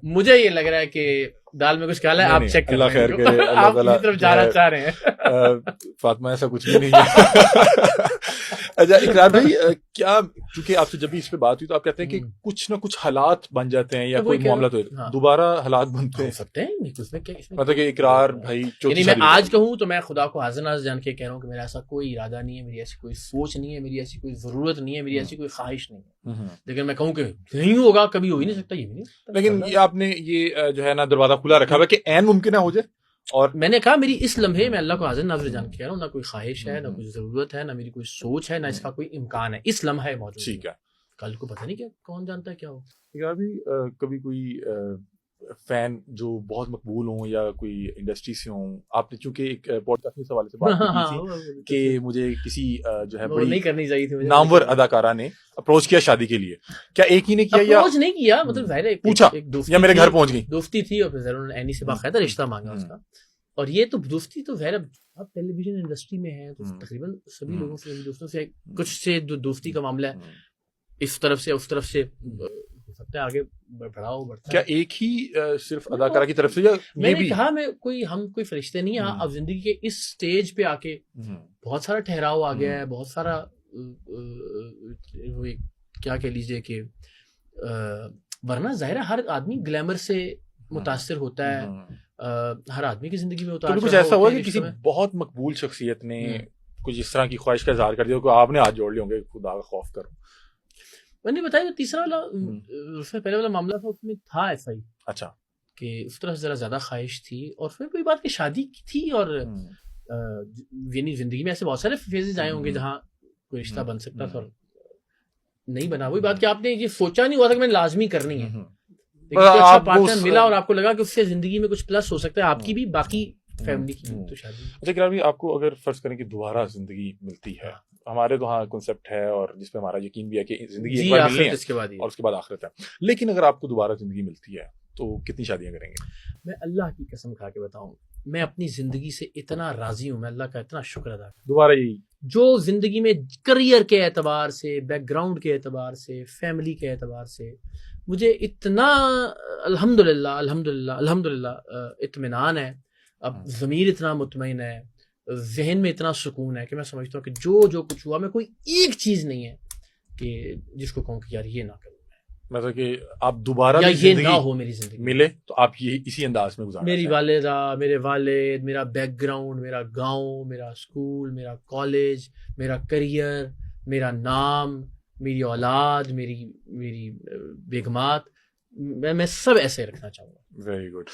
مجھے یہ لگ رہا ہے کہ دال میں کچھ کالا ہے, آپ چیک اللہ خیر کرے, آپ کسی طرف جانا چاہ رہے ہیں. فاطمہ ایسا کچھ بھی نہیں ہے. اچھا اقرار بھائی, کیا چونکہ آپ سے جب بھی اس پہ بات ہوئی تو آپ کہتے ہیں کہ کچھ نہ کچھ حالات بن جاتے ہیں یا کوئی معاملہ تو دوبارہ حالات بنتے ہیں سکتے ہیں, مطلب کہ اقرار بھائی یعنی میں آج کہوں تو میں خدا کو حاضر ناظر جان کے کہہ رہا ہوں کہ میرا ایسا کوئی ارادہ نہیں ہے, میری ایسی کوئی سوچ نہیں ہے, میری ایسی کوئی ضرورت نہیں ہے, میری ایسی کوئی خواہش نہیں ہے. لیکن میں کہوں کہ نہیں ہوگا, کبھی ہو ہی نہیں سکتا, یہ بھی نہیں. لیکن یہ آپ نے یہ جو ہے نا دروازہ کھلا رکھا ہوا ہے کہ عین ممکن ہے ہو جائے. اور میں نے کہا میری اس لمحے میں اللہ کو حاضر ناظر جان کے کہہ رہا ہوں, نہ کوئی خواہش ہے, نہ کوئی ضرورت ہے, نہ میری کوئی سوچ ہے, نہ اس کا کوئی امکان ہے. اس لمحے موجود ٹھیک ہے, کل کو پتہ نہیں کیا کون جانتا ہے کیا ہو. یار بھی کبھی کوئی فین جو بہت مقبول ہوں یا کوئی انڈسٹری سے ہوں, آپ نے چونکہ ایک پوڈ کاسٹ کے حوالے سے بات کی تھی کہ مجھے کسی جو ہے بڑی نہیں کرنی چاہیے تھی نامور اداکارہ نے اپروچ کیا شادی کے لیے, کیا ایک ہی نے کیا یا اپروچ نہیں کیا, مطلب ظاہر ہے پوچھا یا میرے گھر پہنچ گئی دوستی تھی اور پھر انہوں نے اینی سے باقاعدہ رشتہ مانگا اس کا. اور یہ تو دوستی تو ظاہر اب ٹیلی ویژن انڈسٹری میں ہے تو تقریباً سبھی لوگوں سے, دوستوں سے کچھ سے دوستی کا معاملہ ہے, اس طرف سے اس طرف سے ہو سکتا ہے آگے بڑھاؤ بڑھتا ہے. کیا ایک ہی صرف اداکارہ کی طرف سے یا میں نے کہا میں ہم کوئی فرشتے نہیں ہیں. اب زندگی کے اس سٹیج پہ آ کے بہت سارا ٹھہراؤ آ گیا ہے, بہت سارا کیا کہہ لیجیے کہ ورنہ ظاہر ہے ہر آدمی گلیمر سے متاثر ہوتا ہے, ہر آدمی کی زندگی میں ہوتا ہے. کچھ ایسا ہوا کہ کسی بہت مقبول شخصیت نے کچھ اس طرح کی خواہش کا اظہار کر دیا کہ آپ نے ہاتھ جوڑ لیے ہوں گے خدا کا خوف کرو؟ میں نے بتایا تیسرا والا اس میں پہلے والا معاملہ تھا, اس میں تھا ایسا ہی. اچھا, کہ اس طرح ذرا زیادہ خواہش تھی, اور پھر کوئی بات کہ شادی کی تھی, اور یعنی زندگی میں ایسے بہت سارے فیزز آئے ہوں گے جہاں کوئی رشتہ بن سکتا تھا اور نہیں بنا. وہی بات کہ آپ نے یہ سوچا نہیں ہوا تھا کہ میں لازمی کرنی ہے, لیکن اچھا پارٹنر ملا اور آپ کو لگا کہ اس سے زندگی میں کچھ پلس ہو سکتا ہے آپ کی بھی, باقی فیملی کی بھی. تو شادی. اچھا کہ ابھی آپ کو اگر فرض کریں کہ دوبارہ زندگی ملتی ہے, ہمارے تو ہاں کنسپٹ ہے اور جس پہ ہمارا یقین بھی ہے کہ زندگی ایک بار ملنی ہے اور اس کے بعد آخرت ہے, لیکن اگر آپ کو دوبارہ زندگی ملتی ہے تو کتنی شادیاں کریں گے؟ میں اللہ کی قسم کھا کے بتاؤں, میں اپنی زندگی سے اتنا راضی ہوں, میں اللہ کا اتنا شکر ادا کرتا ہوں. دوبارہ یہی جو زندگی میں کریئر کے اعتبار سے, بیک گراؤنڈ کے اعتبار سے, فیملی کے اعتبار سے مجھے اتنا الحمدللہ اطمینان ہے, اب ضمیر اتنا مطمئن ہے, ذہن میں اتنا سکون ہے کہ میں سمجھتا ہوں کہ جو کچھ ہوا میں کوئی ایک چیز نہیں ہے کہ جس کو کہوں کہ یار یہ نہ کروں, مطلب کہ آپ دوبارہ یا یہ نہ ہو میری زندگی ملے تو آپ یہ اسی انداز میں گزاریں. میری والدہ, میرے والد, میرا بیک گراؤنڈ, میرا گاؤں, میرا اسکول, میرا کالج, میرا کریئر, میرا نام, میری اولاد, میری بیگمات, میں سب ایسے رکھنا چاہوں گا. Very good.